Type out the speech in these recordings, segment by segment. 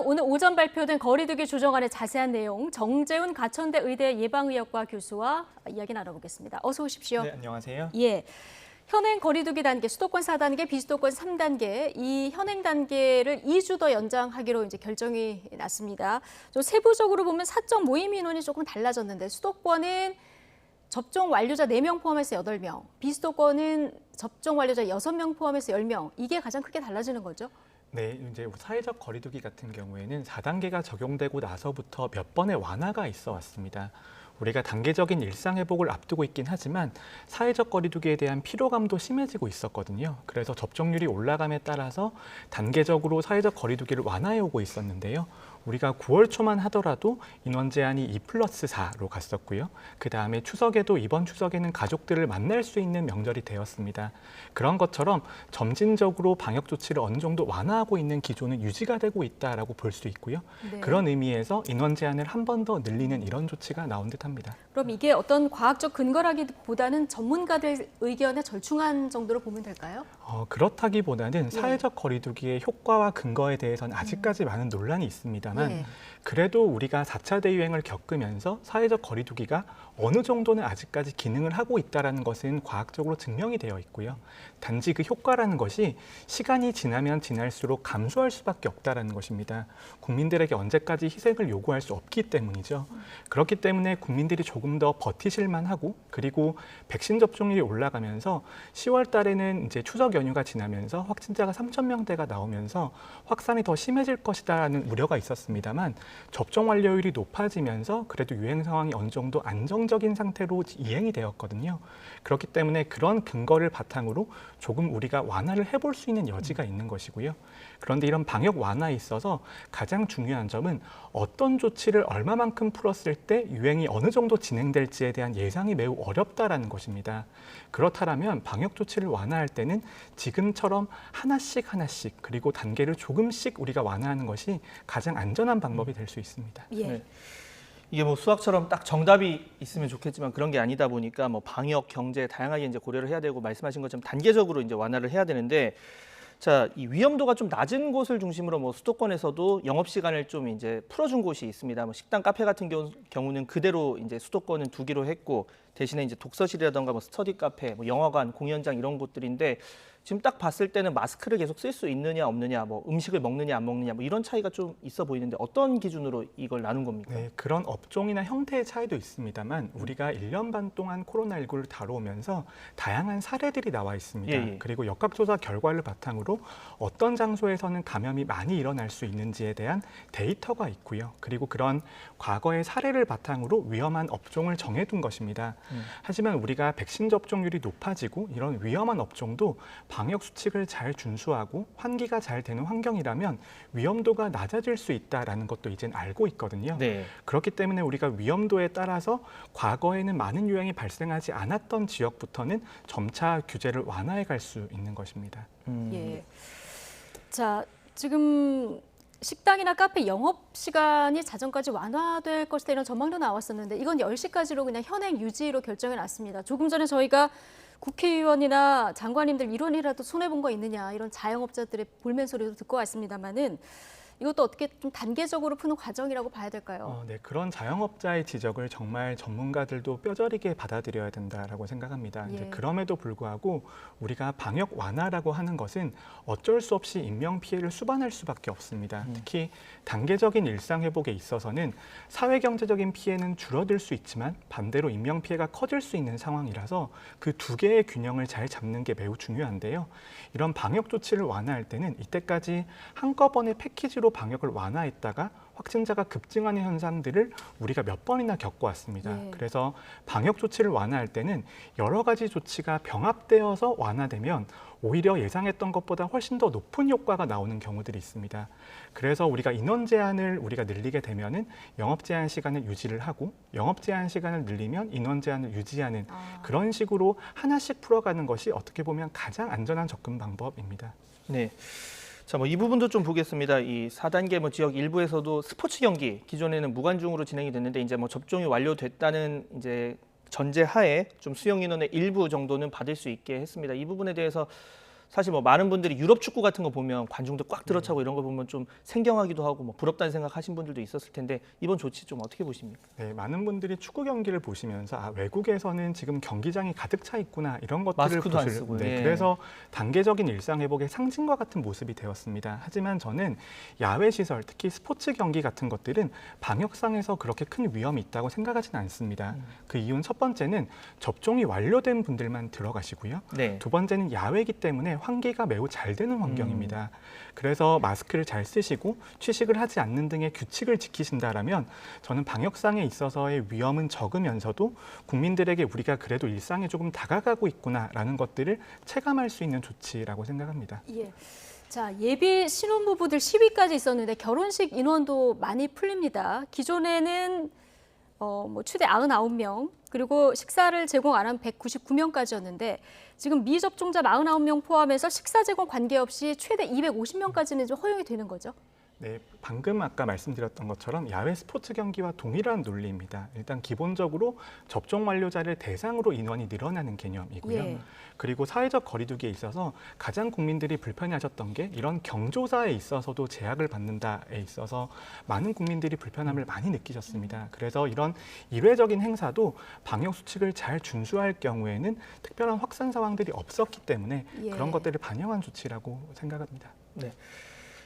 오늘 오전 발표된 거리두기 조정안의 자세한 내용 정재훈 가천대 의대 예방의학과 교수와 이야기 나눠보겠습니다. 어서 오십시오. 네, 안녕하세요. 예. 현행 거리두기 단계, 수도권 4단계, 비수도권 3단계, 이 현행 단계를 2주 더 연장하기로 이제 결정이 났습니다. 좀 세부적으로 보면 사적 모임 인원이 조금 달라졌는데 수도권은 접종 완료자 4명 포함해서 8명, 비수도권은 접종 완료자 6명 포함해서 10명. 이게 가장 크게 달라지는 거죠? 네, 이제 사회적 거리두기 같은 경우에는 4단계가 적용되고 나서부터 몇 번의 완화가 있어 왔습니다. 우리가 단계적인 일상 회복을 앞두고 있긴 하지만 사회적 거리두기에 대한 피로감도 심해지고 있었거든요. 그래서 접종률이 올라감에 따라서 단계적으로 사회적 거리두기를 완화해 오고 있었는데요. 우리가 9월 초만 하더라도 인원 제한이 2+4로 갔었고요. 그 다음에 추석에도 이번 추석에는 가족들을 만날 수 있는 명절이 되었습니다. 그런 것처럼 점진적으로 방역 조치를 어느 정도 완화하고 있는 기조는 유지가 되고 있다라고 볼 수 있고요. 네. 그런 의미에서 인원 제한을 한 번 더 늘리는 이런 조치가 나온 듯합니다. 그럼 이게 어떤 과학적 근거라기보다는 전문가들 의견에 절충한 정도로 보면 될까요? 그렇다기보다는 사회적 거리두기의 효과와 근거에 대해서는 아직까지 많은 논란이 있습니다만 예. 그래도 우리가 4차 대유행을 겪으면서 사회적 거리두기가 어느 정도는 아직까지 기능을 하고 있다는 것은 과학적으로 증명이 되어 있고요. 단지 그 효과라는 것이 시간이 지나면 지날수록 감소할 수밖에 없다는 것입니다. 국민들에게 언제까지 희생을 요구할 수 없기 때문이죠. 그렇기 때문에 국민들이 조금 더 버티실만 하고 그리고 백신 접종률이 올라가면서 10월 달에는 이제 추석 연휴가 지나면서 확진자가 3,000명대가 나오면서 확산이 더 심해질 것이다라는 우려가 있었습니다만 접종 완료율이 높아지면서 그래도 유행 상황이 어느 정도 안정적인 상태로 이행이 되었거든요. 그렇기 때문에 그런 근거를 바탕으로 조금 우리가 완화를 해볼 수 있는 여지가 있는 것이고요. 그런데 이런 방역 완화에 있어서 가장 중요한 점은 어떤 조치를 얼마만큼 풀었을 때 유행이 어느 정도 진행될지에 대한 예상이 매우 어렵다라는 것입니다. 그렇다면 방역 조치를 완화할 때는 지금처럼 하나씩 그리고 단계를 조금씩 우리가 완화하는 것이 가장 안전한 방법이 될 수 있습니다. 예. 네. 이게 뭐 수학처럼 딱 정답이 있으면 좋겠지만 그런 게 아니다 보니까 뭐 방역, 경제 다양하게 이제 고려를 해야 되고 말씀하신 것처럼 단계적으로 이제 완화를 해야 되는데 자, 이 위험도가 좀 낮은 곳을 중심으로 뭐 수도권에서도 영업 시간을 좀 이제 풀어준 곳이 있습니다. 뭐 식당, 카페 같은 경우는 그대로 이제 수도권은 두기로 했고 대신에 이제 독서실이라던가 뭐 스터디 카페, 뭐 영화관, 공연장 이런 곳들인데 지금 딱 봤을 때는 마스크를 계속 쓸 수 있느냐 없느냐, 뭐 음식을 먹느냐 안 먹느냐 뭐 이런 차이가 좀 있어 보이는데 어떤 기준으로 이걸 나눈 겁니까? 네, 그런 업종이나 형태의 차이도 있습니다만 우리가 1년 반 동안 코로나19를 다루면서 다양한 사례들이 나와 있습니다. 예. 그리고 역학조사 결과를 바탕으로 어떤 장소에서는 감염이 많이 일어날 수 있는지에 대한 데이터가 있고요. 그리고 그런 과거의 사례를 바탕으로 위험한 업종을 정해둔 것입니다. 하지만 우리가 백신 접종률이 높아지고 이런 위험한 업종도 방역 수칙을 잘 준수하고 환기가 잘 되는 환경이라면 위험도가 낮아질 수 있다는 것도 이젠 알고 있거든요. 네. 그렇기 때문에 우리가 위험도에 따라서 과거에는 많은 유행이 발생하지 않았던 지역부터는 점차 규제를 완화해 갈 수 있는 것입니다. 예. 자, 지금 식당이나 카페 영업 시간이 자정까지 완화될 것이다 이런 전망도 나왔었는데 이건 10시까지로 그냥 현행 유지로 결정해 놨습니다. 조금 전에 저희가 국회의원이나 장관님들 일원이라도 손해본 거 있느냐 이런 자영업자들의 볼멘 소리도 듣고 왔습니다만은 이것도 어떻게 좀 단계적으로 푸는 과정이라고 봐야 될까요? 네, 그런 자영업자의 지적을 정말 전문가들도 뼈저리게 받아들여야 된다라고 생각합니다. 예. 이제 그럼에도 불구하고 우리가 방역 완화라고 하는 것은 어쩔 수 없이 인명 피해를 수반할 수밖에 없습니다. 특히 단계적인 일상 회복에 있어서는 사회 경제적인 피해는 줄어들 수 있지만 반대로 인명 피해가 커질 수 있는 상황이라서 그 두 개의 균형을 잘 잡는 게 매우 중요한데요. 이런 방역 조치를 완화할 때는 이때까지 한꺼번에 패키지로 방역을 완화했다가 확진자가 급증하는 현상들을 우리가 몇 번이나 겪어왔습니다. 예. 그래서 방역 조치를 완화할 때는 여러 가지 조치가 병합되어서 완화되면 오히려 예상했던 것보다 훨씬 더 높은 효과가 나오는 경우들이 있습니다. 그래서 우리가 인원 제한을 우리가 늘리게 되면은 영업 제한 시간을 유지를 하고 영업 제한 시간을 늘리면 인원 제한을 유지하는 그런 식으로 하나씩 풀어가는 것이 어떻게 보면 가장 안전한 접근 방법입니다. 네. 자, 뭐 이 부분도 좀 보겠습니다. 이 4단계 뭐 지역 일부에서도 스포츠 경기 기존에는 무관중으로 진행이 됐는데 이제 뭐 접종이 완료됐다는 이제 전제하에 좀 수용 인원의 일부 정도는 받을 수 있게 했습니다. 이 부분에 대해서 사실 뭐 많은 분들이 유럽 축구 같은 거 보면 관중들 꽉 들어차고 이런 거 보면 좀 생경하기도 하고 뭐 부럽다는 생각하신 분들도 있었을 텐데 이번 조치 좀 어떻게 보십니까? 네, 많은 분들이 축구 경기를 보시면서 외국에서는 지금 경기장이 가득 차 있구나 이런 것들을 마스크도 안 쓰고, 네, 예. 그래서 단계적인 일상 회복의 상징과 같은 모습이 되었습니다. 하지만 저는 야외 시설, 특히 스포츠 경기 같은 것들은 방역상에서 그렇게 큰 위험이 있다고 생각하지는 않습니다. 그 이유는 첫 번째는 접종이 완료된 분들만 들어가시고요. 네. 두 번째는 야외이기 때문에 환기가 매우 잘 되는 환경입니다. 그래서 마스크를 잘 쓰시고 취식을 하지 않는 등의 규칙을 지키신다라면 저는 방역상에 있어서의 위험은 적으면서도 국민들에게 우리가 그래도 일상에 조금 다가가고 있구나라는 것들을 체감할 수 있는 조치라고 생각합니다. 예. 자, 예비 신혼부부들 시위까지 있었는데 결혼식 인원도 많이 풀립니다. 기존에는 뭐 최대 99명, 그리고 식사를 제공 안 한 199명까지였는데 지금 미접종자 49명 포함해서 식사 제공 관계없이 최대 250명까지는 좀 허용이 되는 거죠? 네, 방금 아까 말씀드렸던 것처럼 야외 스포츠 경기와 동일한 논리입니다. 일단 기본적으로 접종 완료자를 대상으로 인원이 늘어나는 개념이고요. 예. 그리고 사회적 거리두기에 있어서 가장 국민들이 불편해하셨던 게 이런 경조사에 있어서도 제약을 받는다에 있어서 많은 국민들이 불편함을 많이 느끼셨습니다. 그래서 이런 일회적인 행사도 방역 수칙을 잘 준수할 경우에는 특별한 확산 상황들이 없었기 때문에 예. 그런 것들을 반영한 조치라고 생각합니다. 네.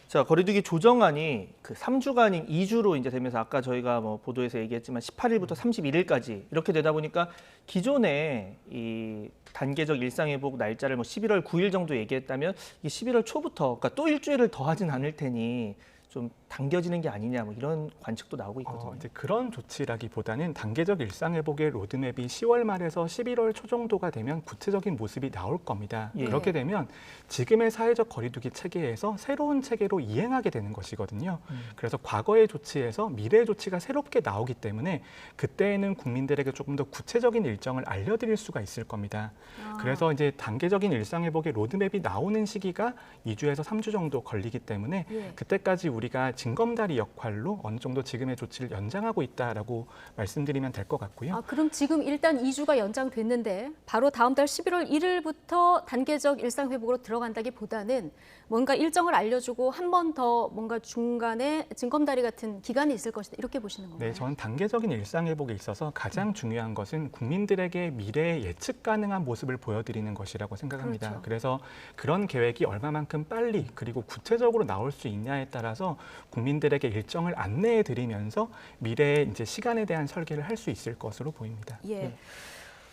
자, 거리두기 조정안이 그 3주간인 2주로 이제 되면서 아까 저희가 뭐 보도에서 얘기했지만 18일부터 31일까지 이렇게 되다 보니까 기존에 이 단계적 일상회복 날짜를 뭐 11월 9일 정도 얘기했다면 이 11월 초부터 그러니까 또 일주일을 더 하진 않을 테니 좀 당겨지는 게 아니냐 뭐 이런 관측도 나오고 있거든요. 이제 그런 조치라기보다는 단계적 일상회복의 로드맵이 10월 말에서 11월 초 정도가 되면 구체적인 모습이 나올 겁니다. 예. 그렇게 되면 지금의 사회적 거리두기 체계에서 새로운 체계로 이행하게 되는 것이거든요. 그래서 과거의 조치에서 미래의 조치가 새롭게 나오기 때문에 그때에는 국민들에게 조금 더 구체적인 일정을 알려드릴 수가 있을 겁니다. 그래서 이제 단계적인 일상회복의 로드맵이 나오는 시기가 2주에서 3주 정도 걸리기 때문에 예. 그때까지 우리가 징검다리 역할로 어느 정도 지금의 조치를 연장하고 있다라고 말씀드리면 될 것 같고요. 아, 그럼 지금 일단 2주가 연장됐는데 바로 다음 달 11월 1일부터 단계적 일상 회복으로 들어간다기보다는 뭔가 일정을 알려주고 한 번 더 뭔가 중간에 징검다리 같은 기간이 있을 것이다 이렇게 보시는 건가요? 네, 저는 단계적인 일상 회복에 있어서 가장 중요한 것은 국민들에게 미래의 예측 가능한 모습을 보여드리는 것이라고 생각합니다. 그렇죠. 그래서 그런 계획이 얼마만큼 빨리 그리고 구체적으로 나올 수 있냐에 따라서 국민들에게 일정을 안내해 드리면서 미래의 이제 시간에 대한 설계를 할 수 있을 것으로 보입니다. 예.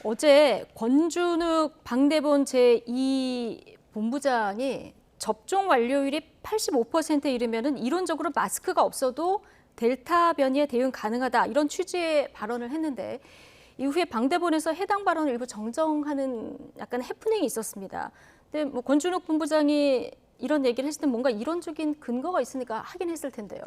어제 권준욱 방대본 제2 본부장이 접종 완료율이 85%에 이르면은 이론적으로 마스크가 없어도 델타 변이에 대응 가능하다 이런 취지의 발언을 했는데 이후에 방대본에서 해당 발언을 일부 정정하는 약간 해프닝이 있었습니다. 근데 뭐 권준욱 본부장이 이런 얘기를 했을 때 뭔가 이론적인 근거가 있으니까 하긴 했을 텐데요.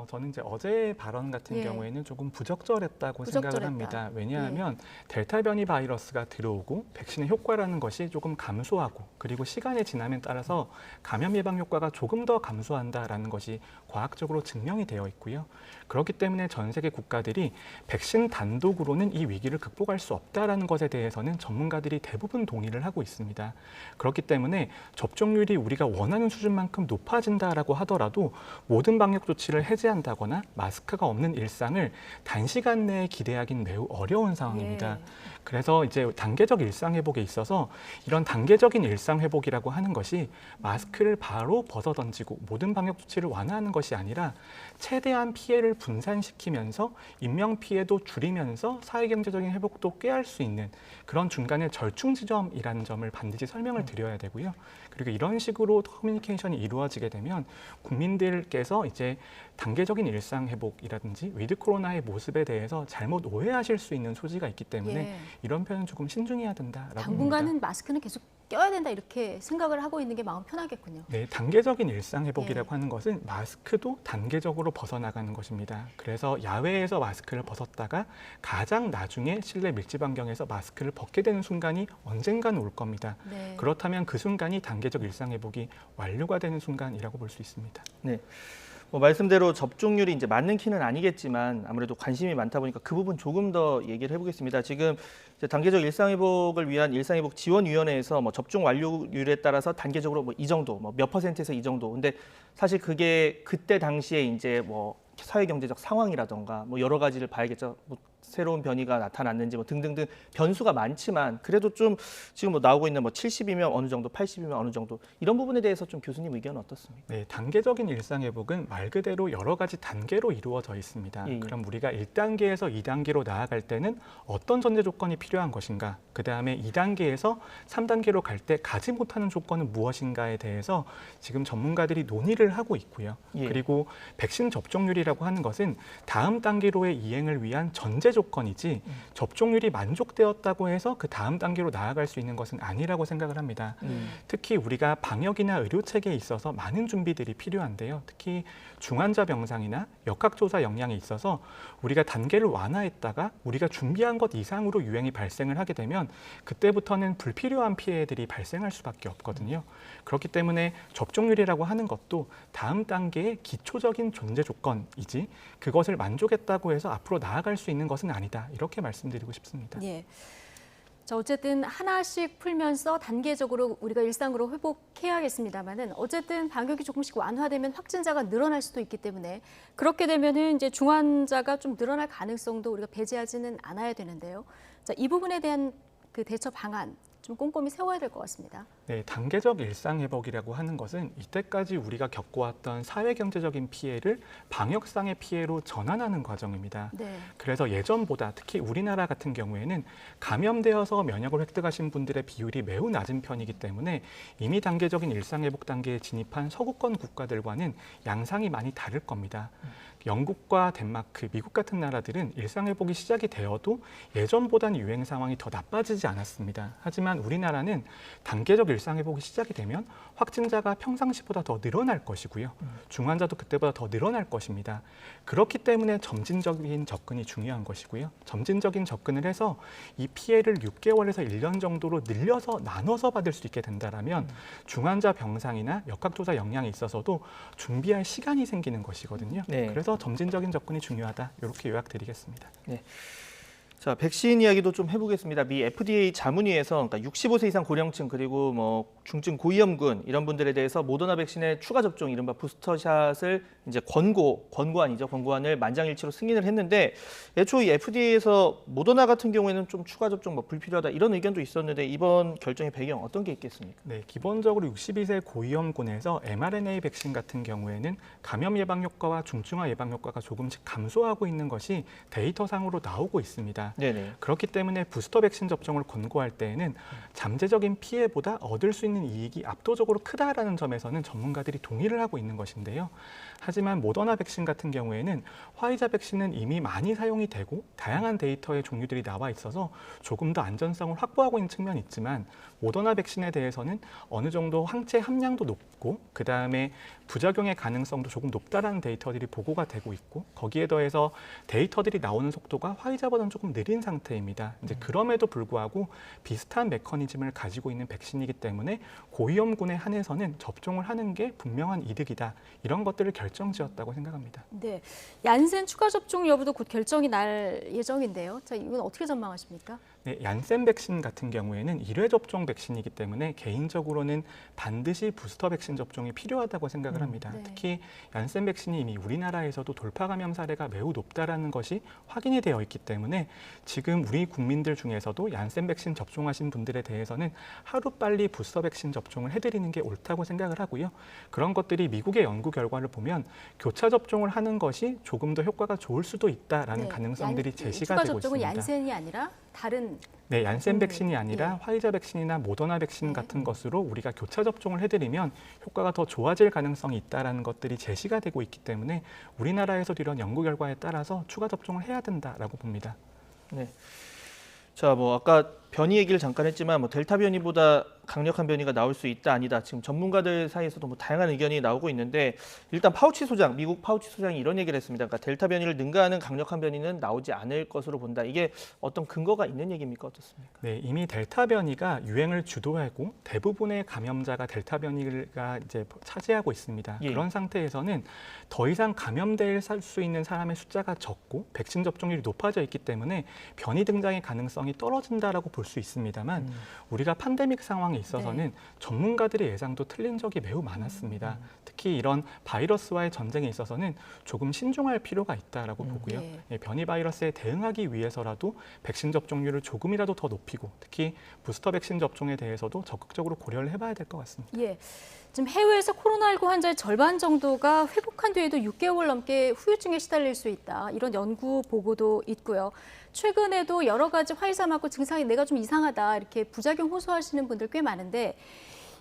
저는 이제 어제 발언 같은 예. 경우에는 조금 부적절했다고 부적절했다. 생각을 합니다. 왜냐하면 델타 변이 바이러스가 들어오고 백신의 효과라는 것이 조금 감소하고 그리고 시간이 지남에 따라서 감염 예방 효과가 조금 더 감소한다라는 것이 과학적으로 증명이 되어 있고요. 그렇기 때문에 전 세계 국가들이 백신 단독으로는 이 위기를 극복할 수 없다라는 것에 대해서는 전문가들이 대부분 동의를 하고 있습니다. 그렇기 때문에 접종률이 우리가 원하는 수준만큼 높아진다라고 하더라도 모든 방역 조치를 해제한다거나 마스크가 없는 일상을 단시간 내에 기대하기는 매우 어려운 상황입니다. 예. 그래서 이제 단계적 일상 회복에 있어서 이런 단계적인 일상 회복이라고 하는 것이 마스크를 바로 벗어던지고 모든 방역 조치를 완화하는 것이 아니라 최대한 피해를 분산시키면서 인명 피해도 줄이면서 사회경제적인 회복도 꾀할 수 있는 그런 중간의 절충 지점이라는 점을 반드시 설명을 드려야 되고요. 그리고 이런 식으로 커뮤니케이션이 이루어지게 되면 국민들께서 이제 단계적인 일상 회복이라든지 위드 코로나의 모습에 대해서 잘못 오해하실 수 있는 소지가 있기 때문에 예. 이런 표현은 조금 신중해야 된다라고 당분간은 봅니다. 마스크는 계속 껴야 된다 이렇게 생각을 하고 있는 게 마음 편하겠군요. 네, 단계적인 일상 회복이라고 예. 하는 것은 마스크도 단계적으로 벗어나가는 것입니다. 그래서 야외에서 마스크를 벗었다가 가장 나중에 실내 밀집 환경에서 마스크를 벗게 되는 순간이 언젠가는 올 겁니다. 네. 그렇다면 그 순간이 단계적 일상 회복이 완료가 되는 순간이라고 볼 수 있습니다. 네. 뭐 말씀대로 접종률이 이제 맞는 키는 아니겠지만 아무래도 관심이 많다 보니까 그 부분 조금 더 얘기를 해보겠습니다. 지금 이제 단계적 일상회복을 위한 일상회복 지원위원회에서 뭐 접종 완료율에 따라서 단계적으로 뭐 이 정도, 뭐 몇 %에서 이 정도. 근데 사실 그게 그때 당시에 이제 뭐 사회경제적 상황이라던가 뭐 여러 가지를 봐야겠죠. 뭐 새로운 변이가 나타났는지 뭐 등등등 변수가 많지만 그래도 좀 지금 뭐 나오고 있는 뭐 70이면 어느 정도, 80이면 어느 정도 이런 부분에 대해서 좀 교수님 의견은 어떻습니까? 네, 단계적인 일상회복은 말 그대로 여러 가지 단계로 이루어져 있습니다. 예. 그럼 우리가 1단계에서 2단계로 나아갈 때는 어떤 전제 조건이 필요한 것인가? 그 다음에 2단계에서 3단계로 갈 때 가지 못하는 조건은 무엇인가에 대해서 지금 전문가들이 논의를 하고 있고요. 예. 그리고 백신 접종률이라고 하는 것은 다음 단계로의 이행을 위한 전제 조건이지 접종률이 만족되었다고 해서 그 다음 단계로 나아갈 수 있는 것은 아니라고 생각을 합니다. 특히 우리가 방역이나 의료 체계에 있어서 많은 준비들이 필요한데요. 특히 중환자 병상이나 역학조사 역량에 있어서 우리가 단계를 완화했다가 우리가 준비한 것 이상으로 유행이 발생을 하게 되면 그때부터는 불필요한 피해들이 발생할 수밖에 없거든요. 그렇기 때문에 접종률이라고 하는 것도 다음 단계의 기초적인 존재 조건이지 그것을 만족했다고 해서 앞으로 나아갈 수 있는 것은 아니다. 이렇게 말씀드리고 싶습니다. 예. 자, 어쨌든 하나씩 풀면서 단계적으로 우리가 일상으로 회복해야겠습니다만은 어쨌든 방역이 조금씩 완화되면 확진자가 늘어날 수도 있기 때문에 그렇게 되면은 이제 중환자가 좀 늘어날 가능성도 우리가 배제하지는 않아야 되는데요. 자, 이 부분에 대한 그 대처 방안 좀 꼼꼼히 세워야 될 것 같습니다. 네, 단계적 일상회복이라고 하는 것은 이때까지 우리가 겪어왔던 사회경제적인 피해를 방역상의 피해로 전환하는 과정입니다. 네. 그래서 예전보다 특히 우리나라 같은 경우에는 감염되어서 면역을 획득하신 분들의 비율이 매우 낮은 편이기 때문에 이미 단계적인 일상회복 단계에 진입한 서구권 국가들과는 양상이 많이 다를 겁니다. 영국과 덴마크, 미국 같은 나라들은 일상회복이 시작이 되어도 예전보다는 유행 상황이 더 나빠지지 않았습니다. 하지만 우리나라는 단계적 일상회복이 시작이 되면 확진자가 평상시보다 더 늘어날 것이고요. 중환자도 그때보다 더 늘어날 것입니다. 그렇기 때문에 점진적인 접근이 중요한 것이고요. 점진적인 접근을 해서 이 피해를 6개월에서 1년 정도로 늘려서 나눠서 받을 수 있게 된다면 중환자 병상이나 역학조사 역량에 있어서도 준비할 시간이 생기는 것이거든요. 네. 그래서 점진적인 접근이 중요하다. 이렇게 요약드리겠습니다. 네. 자, 백신 이야기도 좀 해보겠습니다. 미 FDA 자문위에서 그러니까 65세 이상 고령층 그리고 뭐 중증 고위험군 이런 분들에 대해서 모더나 백신의 추가 접종, 이른바 부스터샷을 이제 권고안을 만장일치로 승인을 했는데 애초 이 FDA에서 모더나 같은 경우에는 좀 추가 접종 뭐 불필요하다 이런 의견도 있었는데 이번 결정의 배경 어떤 게 있겠습니까? 네, 기본적으로 62세 고위험군에서 mRNA 백신 같은 경우에는 감염 예방 효과와 중증화 예방 효과가 조금씩 감소하고 있는 것이 데이터상으로 나오고 있습니다. 네네. 그렇기 때문에 부스터 백신 접종을 권고할 때에는 잠재적인 피해보다 얻을 수 있는 이익이 압도적으로 크다라는 점에서는 전문가들이 동의를 하고 있는 것인데요. 하지만 모더나 백신 같은 경우에는 화이자 백신은 이미 많이 사용이 되고 다양한 데이터의 종류들이 나와 있어서 조금 더 안전성을 확보하고 있는 측면이 있지만 모더나 백신에 대해서는 어느 정도 항체 함량도 높고 그다음에 부작용의 가능성도 조금 높다라는 데이터들이 보고가 되고 있고 거기에 더해서 데이터들이 나오는 속도가 화이자보다는 조금 느린 상태입니다. 이제 그럼에도 불구하고 비슷한 메커니즘을 가지고 있는 백신이기 때문에 고위험군에 한해서는 접종을 하는 게 분명한 이득이다. 이런 것들을 결정지었다고 생각합니다. 네. 얀센 추가 접종 여부도 곧 결정이 날 예정인데요. 자, 이건 어떻게 전망하십니까? 네, 얀센 백신 같은 경우에는 1회 접종 백신이기 때문에 개인적으로는 반드시 부스터 백신 접종이 필요하다고 생각을 합니다. 네. 특히 얀센 백신이 이미 우리나라에서도 돌파 감염 사례가 매우 높다라는 것이 확인이 되어 있기 때문에 지금 우리 국민들 중에서도 얀센 백신 접종하신 분들에 대해서는 하루빨리 부스터 백신 접종을 해드리는 게 옳다고 생각을 하고요. 그런 것들이 미국의 연구 결과를 보면 교차 접종을 하는 것이 조금 더 효과가 좋을 수도 있다라는 가능성들이 제시가 추가 되고 접종은 있습니다. 얀센이 아니라 다른 네, 얀센 백신이 아니라 예. 화이자 백신이나 모더나 백신 같은 것으로 우리가 교차 접종을 해드리면 효과가 더 좋아질 가능성이 있다는 것들이 제시가 되고 있기 때문에 우리나라에서도 이런 연구 결과에 따라서 추가 접종을 해야 된다라고 봅니다. 네. 자, 뭐 아까 변이 얘기를 잠깐 했지만 뭐 델타 변이보다 강력한 변이가 나올 수 있다 아니다. 지금 전문가들 사이에서도 뭐 다양한 의견이 나오고 있는데 일단 파우치 소장, 미국 파우치 소장이 이런 얘기를 했습니다. 그러니까 델타 변이를 능가하는 강력한 변이는 나오지 않을 것으로 본다. 이게 어떤 근거가 있는 얘기입니까? 어떻습니까? 네, 이미 델타 변이가 유행을 주도하고 대부분의 감염자가 델타 변이가 이제 차지하고 있습니다. 예. 그런 상태에서는 더 이상 감염될 수 있는 사람의 숫자가 적고 백신 접종률이 높아져 있기 때문에 변이 등장의 가능성이 떨어진다라고 볼 수 있습니다만 우리가 팬데믹 상황에 있어서는 전문가들의 예상도 틀린 적이 매우 많았습니다. 특히 이런 바이러스와의 전쟁에 있어서는 조금 신중할 필요가 있다라고 보고요. 예, 변이 바이러스에 대응하기 위해서라도 백신 접종률을 조금이라도 더 높이고 특히 부스터 백신 접종에 대해서도 적극적으로 고려를 해봐야 될 것 같습니다. 예. 지금 해외에서 코로나19 환자의 절반 정도가 회복한 뒤에도 6개월 넘게 후유증에 시달릴 수 있다. 이런 연구 보고도 있고요. 최근에도 여러 가지 화이자 맞고 증상이 내가 좀 이상하다. 이렇게 부작용 호소하시는 분들 꽤 많은데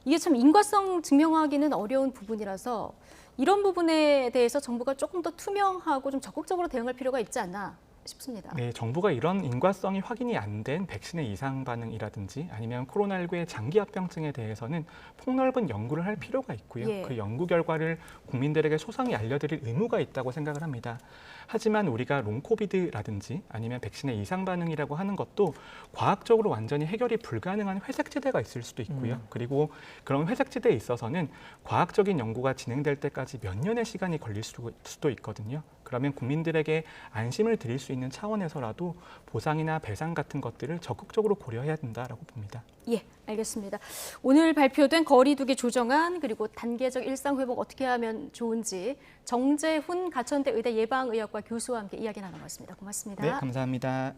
이게 참 인과성 증명하기는 어려운 부분이라서 이런 부분에 대해서 정부가 조금 더 투명하고 좀 적극적으로 대응할 필요가 있지 않나 싶습니다. 네, 정부가 이런 인과성이 확인이 안 된 백신의 이상 반응이라든지 아니면 코로나19의 장기 합병증에 대해서는 폭넓은 연구를 할 필요가 있고요. 예. 그 연구 결과를 국민들에게 소상히 알려드릴 의무가 있다고 생각을 합니다. 하지만 우리가 롱코비드라든지 아니면 백신의 이상 반응이라고 하는 것도 과학적으로 완전히 해결이 불가능한 회색지대가 있을 수도 있고요. 그리고 그런 회색지대에 있어서는 과학적인 연구가 진행될 때까지 몇 년의 시간이 걸릴 수도 있거든요. 그러면 국민들에게 안심을 드릴 수 있는 차원에서라도 보상이나 배상 같은 것들을 적극적으로 고려해야 된다라고 봅니다. 예, 알겠습니다. 오늘 발표된 거리두기 조정안 그리고 단계적 일상 회복 어떻게 하면 좋은지 정재훈 가천대 의대 예방의학과 교수와 함께 이야기 나눠봤습니다. 고맙습니다. 네, 감사합니다.